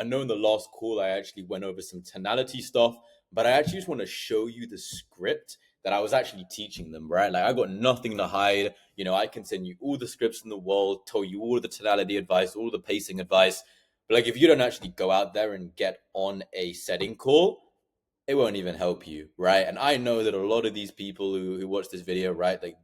I know in the last call I actually went over some tonality stuff, but I actually just want to show you the script that I was actually teaching them, right? Like I got nothing to hide. I can send you all the scripts in the world, tell you all the tonality advice, all the pacing advice. But like if you don't actually go out there and get on a setting call, it won't even help you, right? And I know that a lot of these people who watch this video, right, like,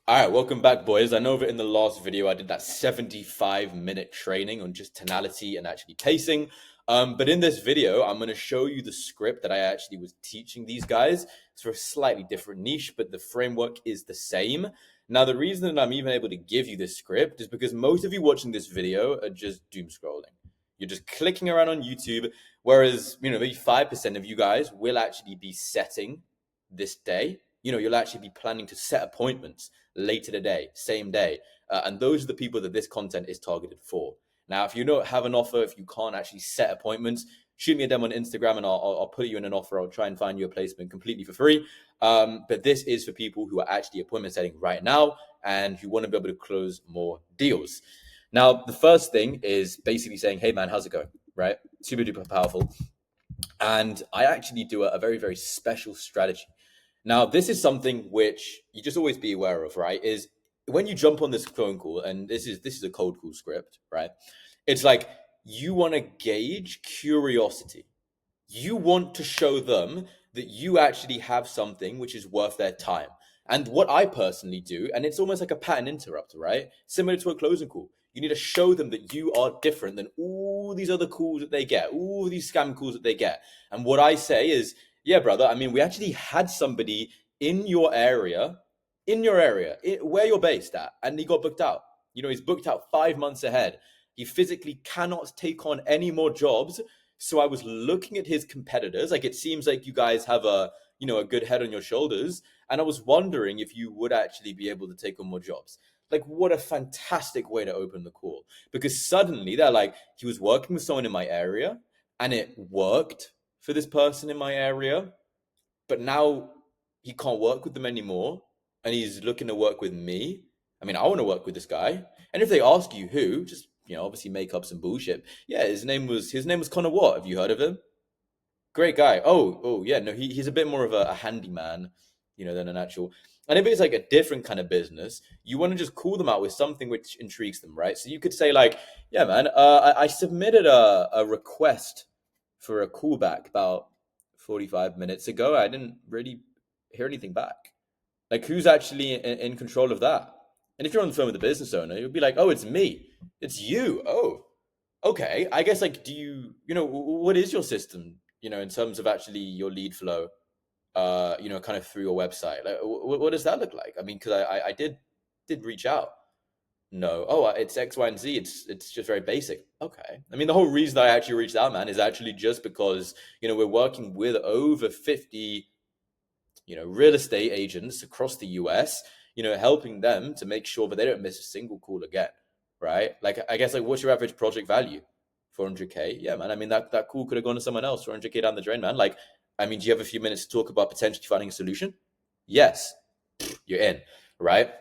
all right, welcome back, boys. I know that in the last video I did that 75-minute training on just tonality and actually pacing. But in this video, I'm going to show you the script that I actually was teaching these guys. It's for a slightly different niche, but the framework is the same. Now, the reason that I'm even able to give you this script is because most of you watching this video are just doom scrolling. You're just clicking around on YouTube, whereas, maybe 5% of you guys will actually be setting this day. You'll actually be planning to set appointments later today, same day. And those are the people that this content is targeted for. Now, if you don't have an offer, if you can't actually set appointments, shoot me a DM on Instagram and I'll put you in an offer. I'll try and find you a placement completely for free. But this is for people who are actually appointment setting right now and who want to be able to close more deals. Now, the first thing is basically saying, hey, man, how's it going? Right? Super duper powerful. And I actually do a very, very special strategy. Now, this is something which you just always be aware of, right? Is when you jump on this phone call, and this is a cold call script, right? It's like you want to gauge curiosity. You want to show them that you actually have something which is worth their time. And what I personally do, and it's almost like a pattern interrupter, right? Similar to a closing call. You need to show them that you are different than all these other calls that they get, all these scam calls that they get. And what I say is, yeah, brother, I mean, we actually had somebody in your area, where you're based at, and he got booked out. He's booked out 5 months ahead. He physically cannot take on any more jobs. So I was looking at his competitors. Like, it seems like you guys have a good head on your shoulders. And I was wondering if you would actually be able to take on more jobs. Like, what a fantastic way to open the call. Because suddenly they're like, he was working with someone in my area and it worked for this person in my area, but now he can't work with them anymore and he's looking to work with me. I mean, I want to work with this guy. And if they ask you who, just obviously make up some bullshit. Yeah, his name was Connor Watt. Have you heard of him? Great guy. Oh yeah, no, he's a bit more of a handyman, than an actual. And if it's like a different kind of business, you want to just call them out with something which intrigues them, right? So you could say like, yeah, man, I submitted a request for a callback about 45 minutes ago. I didn't really hear anything back. Like, who's actually in control of that? And if you're on the phone with the business owner, you'll be like, oh, it's me. It's you. Oh, okay. I guess, like, what is your system, in terms of actually your lead flow, kind of through your website? Like, what does that look like? I mean, because I did reach out. No. Oh, it's X, Y, and Z. It's just very basic. Okay. I mean, the whole reason I actually reached out, man, is actually just because, we're working with over 50, real estate agents across the US, helping them to make sure that they don't miss a single call again, right? Like, I guess, like, what's your average project value? 400K? Yeah, man. I mean, that call could have gone to someone else, 400K down the drain, man. Like, I mean, do you have a few minutes to talk about potentially finding a solution? Yes. You're in, right?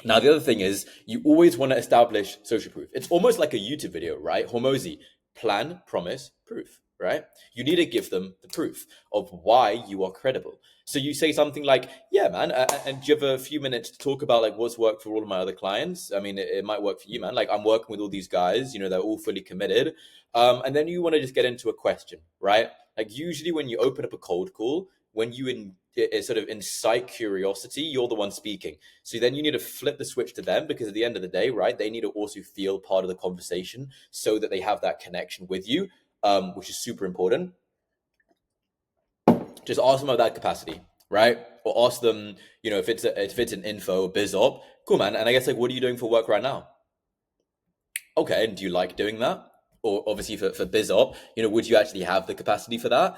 Now, the other thing is you always want to establish social proof. It's almost like a YouTube video, right? Hormozy, plan, promise, proof, right? You need to give them the proof of why you are credible. So you say something like, yeah, man, and do you have a few minutes to talk about like what's worked for all of my other clients? I mean, it might work for you, man. Like, I'm working with all these guys, they're all fully committed. And then you want to just get into a question, right? Like, usually when you open up a cold call, when you sort of incite curiosity, you're the one speaking. So then you need to flip the switch to them, because at the end of the day, right, they need to also feel part of the conversation so that they have that connection with you, which is super important. Just ask them about that capacity, right? Or ask them, if it's an info biz op, cool, man. And I guess, like, what are you doing for work right now? Okay, and do you like doing that? Or obviously for biz op, would you actually have the capacity for that?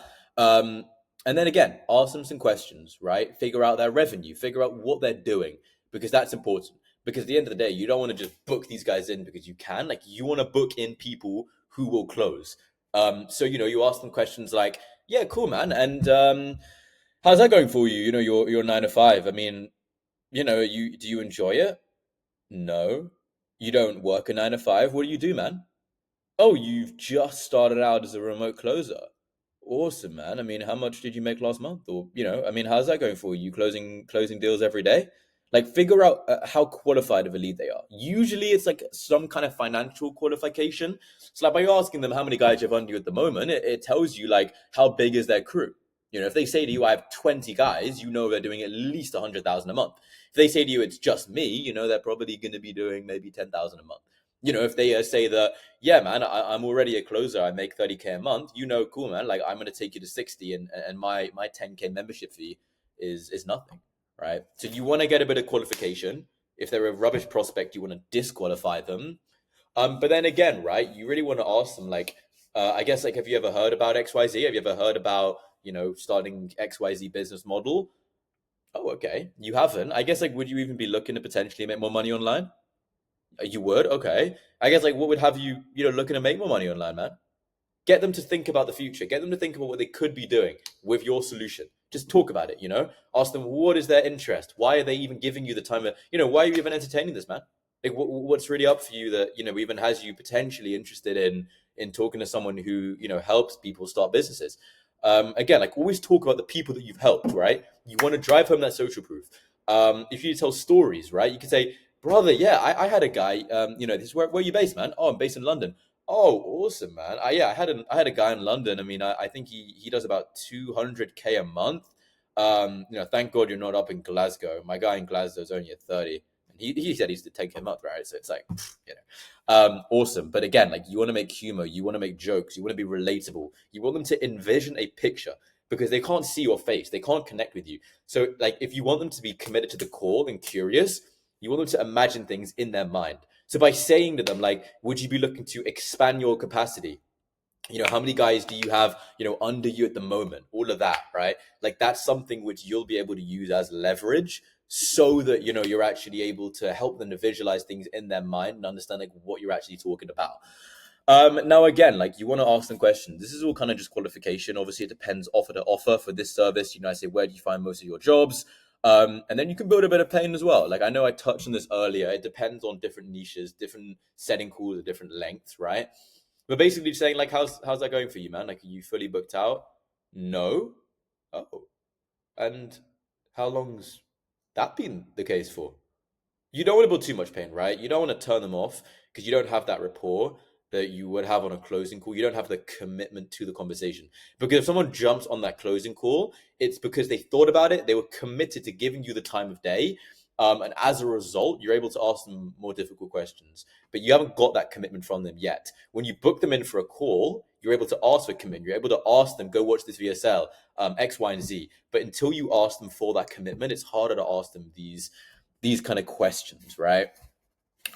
And then again, ask them some questions, right? Figure out their revenue, figure out what they're doing, because that's important. Because at the end of the day, you don't want to just book these guys in because you can. Like, you want to book in people who will close. So, you ask them questions like, yeah, cool, man. And how's that going for you? Your 9 to 5. I mean, do you enjoy it? No. You don't work a 9 to 5. What do you do, man? Oh, you've just started out as a remote closer. Awesome, man. I mean, how much did you make last month? Or, I mean, how's that going for you? Closing deals every day? Like, figure out how qualified of a lead they are. Usually, it's like some kind of financial qualification. So, like, by asking them how many guys you have under you at the moment, it tells you like how big is their crew. If they say to you, "I have 20 guys," they're doing at least 100,000 a month. If they say to you, "It's just me," they're probably going to be doing maybe 10,000 a month. If they say that, yeah, man, I'm already a closer. I make 30K a month. Cool, man. Like, I'm going to take you to 60, and my 10K membership fee is nothing, right? So you want to get a bit of qualification. If they're a rubbish prospect, you want to disqualify them. But then again, right, you really want to ask them, like, I guess, like, have you ever heard about XYZ? Have you ever heard about, starting XYZ business model? Oh, okay. You haven't. I guess, like, would you even be looking to potentially make more money online? You would? Okay. I guess, like, what would have you, looking to make more money online, man? Get them to think about the future. Get them to think about what they could be doing with your solution. Just talk about it, Ask them, what is their interest? Why are they even giving you the time of, why are you even entertaining this, man? Like, what's really up for you that, even has you potentially interested in talking to someone who, helps people start businesses? Again, like, always talk about the people that you've helped, right? You want to drive home that social proof. If you tell stories, right, you could say, brother, yeah, I had a guy, this is where are you based, man? Oh, I'm based in London. Oh, awesome, man. Yeah, I had a guy in London. I mean, I think he does about 200K a month. Thank God you're not up in Glasgow. My guy in Glasgow is only at 30. And he said he's to take him up, right? So it's like, awesome. But again, like, you want to make humor, you want to make jokes, you want to be relatable. You want them to envision a picture because they can't see your face. They can't connect with you. So, like, if you want them to be committed to the call and curious, you want them to imagine things in their mind. So by saying to them, like, would you be looking to expand your capacity? How many guys do you have, under you at the moment? All of that, right? Like, that's something which you'll be able to use as leverage so that, you're actually able to help them to visualize things in their mind and understand, like, what you're actually talking about. Now, again, like, you want to ask them questions. This is all kind of just qualification. Obviously, it depends offer to offer for this service. I say, where do you find most of your jobs? And then you can build a bit of pain as well. Like, I know I touched on this earlier. It depends on different niches, different setting calls at different lengths, right? But basically saying, like, how's that going for you, man? Like, are you fully booked out? No. Oh. And how long's that been the case for? You don't want to build too much pain, right? You don't want to turn them off because you don't have that rapport that you would have on a closing call. You don't have the commitment to the conversation. Because if someone jumps on that closing call, it's because they thought about it, they were committed to giving you the time of day. And as a result, you're able to ask them more difficult questions, but you haven't got that commitment from them yet. When you book them in for a call, you're able to ask for commitment. You're able to ask them, go watch this VSL, X, Y, and Z. But until you ask them for that commitment, it's harder to ask them these kind of questions, right?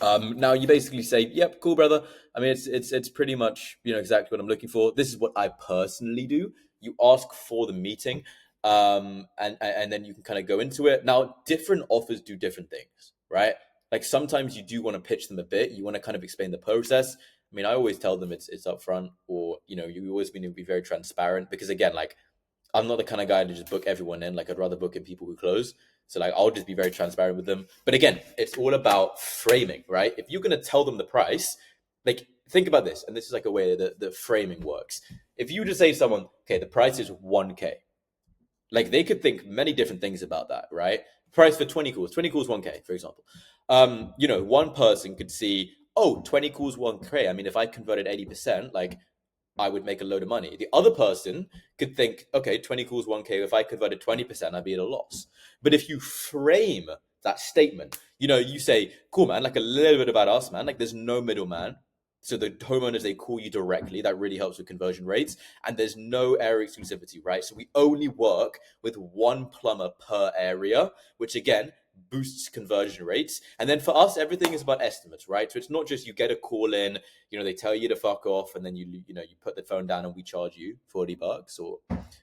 Now you basically say, "Yep, cool, brother." I mean, it's pretty much exactly what I'm looking for. This is what I personally do. You ask for the meeting, and then you can kind of go into it. Now, different offers do different things, right? Like, sometimes you do want to pitch them a bit. You want to kind of explain the process. I mean, I always tell them it's upfront, or you always need to be very transparent because, again, like, I'm not the kind of guy to just book everyone in. Like, I'd rather book in people who close. So, like, I'll just be very transparent with them. But again, it's all about framing, right? If you're going to tell them the price, like, think about this. And this is like a way that the framing works. If you just say to someone, okay, the price is 1K, like, they could think many different things about that, right? Price for 20 calls, 20 calls, 1K, for example. One person could see, oh, 20 calls, 1K. I mean, if I converted 80%, like, I would make a load of money. The other person could think, okay, 20 calls, 1K. If I converted 20%, I'd be at a loss. But if you frame that statement, you say, cool, man, like, a little bit about us, man. Like, there's no middleman. So the homeowners, they call you directly. That really helps with conversion rates. And there's no area exclusivity, right? So we only work with one plumber per area, which, again, boosts conversion rates. And then for us, everything is about estimates, right? So it's not just you get a call in, they tell you to fuck off, and then you put the phone down and we charge you $40, or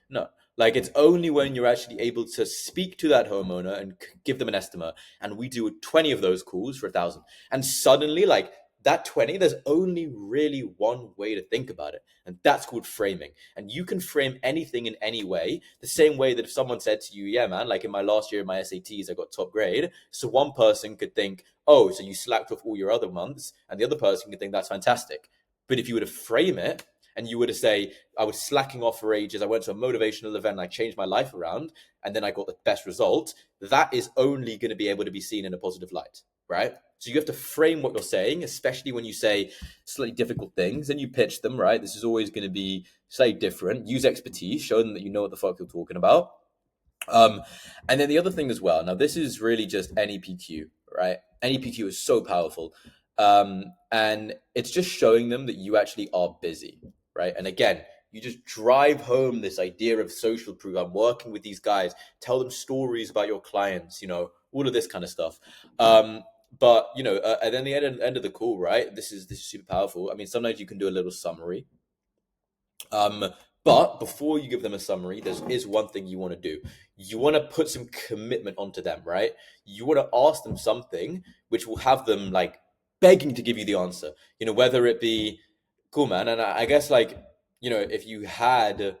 no. Like, it's only when you're actually able to speak to that homeowner and give them an estimate, and we do 20 of those calls for 1,000, and suddenly, like, that 20, there's only really one way to think about it, and that's called framing. And you can frame anything in any way, the same way that if someone said to you, yeah, man, like, in my last year of my SATs, I got top grade. So one person could think, oh, so you slacked off all your other months, and the other person can think that's fantastic. But if you were to frame it and you were to say, I was slacking off for ages, I went to a motivational event and I changed my life around, and then I got the best result, that is only going to be able to be seen in a positive light, right? So you have to frame what you're saying, especially when you say slightly difficult things and you pitch them, right? This is always going to be slightly different. Use expertise, show them that you know what the fuck you're talking about. And then the other thing as well, now this is really just NEPQ, right? NEPQ is so powerful. And it's just showing them that you actually are busy, right? And again, you just drive home this idea of social proof. I'm working with these guys, tell them stories about your clients, all of this kind of stuff. But and then the end of the call, right? This is super powerful. I mean, sometimes you can do a little summary. But before you give them a summary, there is one thing you want to do. You want to put some commitment onto them, right? You want to ask them something which will have them like begging to give you the answer. Whether it be cool, man. And I guess if you had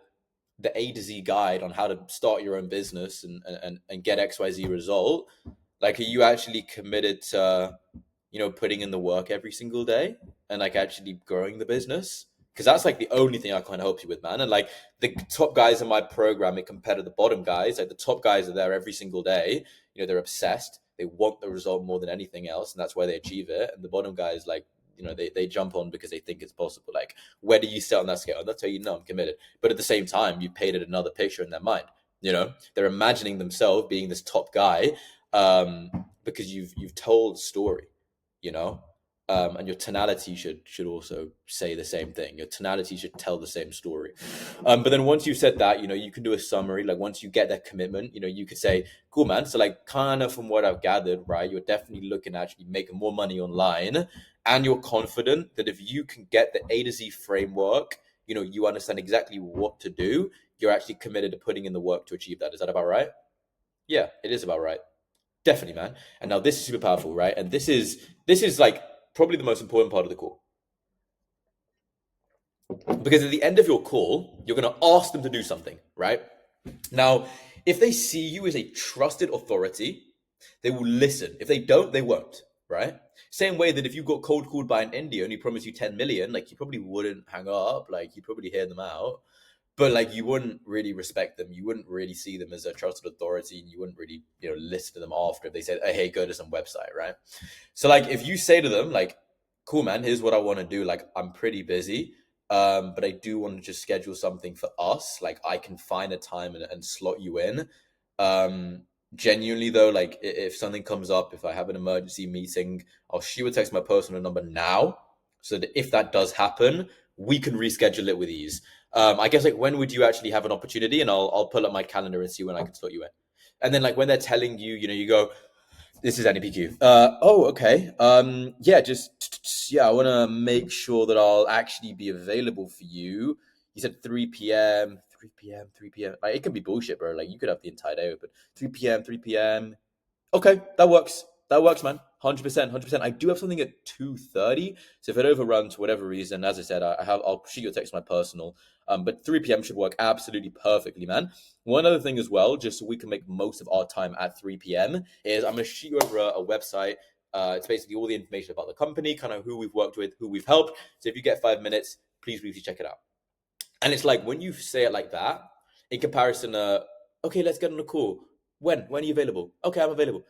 the A to Z guide on how to start your own business and get XYZ result, like, are you actually committed to, putting in the work every single day and like actually growing the business? Because that's like the only thing I can help you with, man. And like the top guys in my program, compared to the bottom guys, like the top guys are there every single day. They're obsessed. They want the result more than anything else, and that's why they achieve it. And the bottom guys, like, they jump on because they think it's possible. Like, where do you sit on that scale? And that's how I'm committed. But at the same time, you painted another picture in their mind. They're imagining themselves being this top guy, because you've told a story, and your tonality should also say the same thing. Your tonality should tell the same story. But then once you've said that, you can do a summary. Like, once you get that commitment, you could say, cool, man. So like, kind of from what I've gathered, right, you're definitely looking at actually making more money online, and you're confident that if you can get the A to Z framework, you understand exactly what to do, you're actually committed to putting in the work to achieve that. Is that about right? Yeah, it is about right. Definitely, man. And now this is super powerful, right? And this is like probably the most important part of the call. Because at the end of your call, you're going to ask them to do something, right? Now, if they see you as a trusted authority, they will listen. If they don't, they won't, right? Same way that if you got cold called by an Indian and he promised you 10 million, like, you probably wouldn't hang up, like, you'd probably hear them out. But like, you wouldn't really respect them. You wouldn't really see them as a trusted authority, and you wouldn't really, listen to them after if they said, hey, go to some website, right? So like, if you say to them like, cool, man, here's what I want to do. Like, I'm pretty busy, but I do want to just schedule something for us. Like, I can find a time and slot you in. Genuinely though, like, if something comes up, if I have an emergency meeting, I'll shoot a text my personal number now, so that if that does happen, we can reschedule it with ease. I guess, like, when would you actually have an opportunity? And I'll pull up my calendar and see when I can slot you in. And then like, when they're telling you, you go, this is NEPQ. Oh, okay. Yeah, I want to make sure that I'll actually be available for you. You said 3 p.m. Like, it can be bullshit, bro. Like, you could have the entire day open. 3 p.m. Okay, that works. That works, man. 100%. I do have something at 2:30. So if it overruns for whatever reason, as I said, I'll shoot you a text my personal. But 3 p.m. should work absolutely perfectly, man. One other thing as well, just so we can make most of our time at 3 p.m., is I'm going to shoot you over a website. It's basically all the information about the company, kind of who we've worked with, who we've helped. So if you get 5 minutes, please briefly check it out. And it's like, when you say it like that, in comparison to, okay, let's get on a call. When are you available? Okay, I'm available.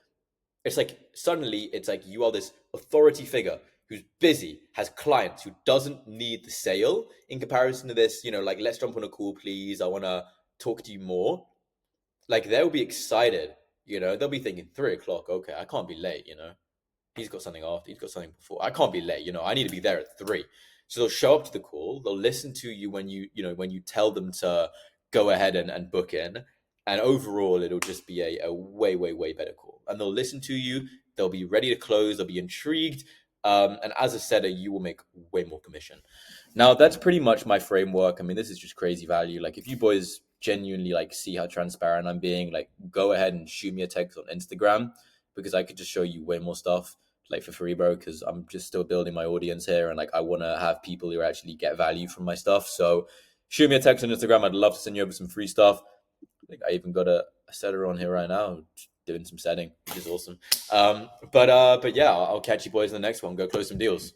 It's like, suddenly it's like you are this authority figure who's busy, has clients, who doesn't need the sale, in comparison to this, like, let's jump on a call, please. I want to talk to you more. Like, they'll be excited, they'll be thinking 3 o'clock. Okay, I can't be late, he's got something after, he's got something before. I can't be late, I need to be there at 3. So they'll show up to the call. They'll listen to you when you tell them to go ahead and book in. And overall, it'll just be a way, way, way better call. And they'll listen to you. They'll be ready to close. They'll be intrigued. And as a setter, you will make way more commission. Now, that's pretty much my framework. I mean, this is just crazy value. Like, if you boys genuinely like see how transparent I'm being, like, go ahead and shoot me a text on Instagram, because I could just show you way more stuff, like, for free, bro, because I'm just still building my audience here, and like, I want to have people who actually get value from my stuff. So shoot me a text on Instagram. I'd love to send you over some free stuff. Like, I even got a setter on here right now, doing some setting, which is awesome. But yeah, I'll catch you boys in the next one. Go close some deals.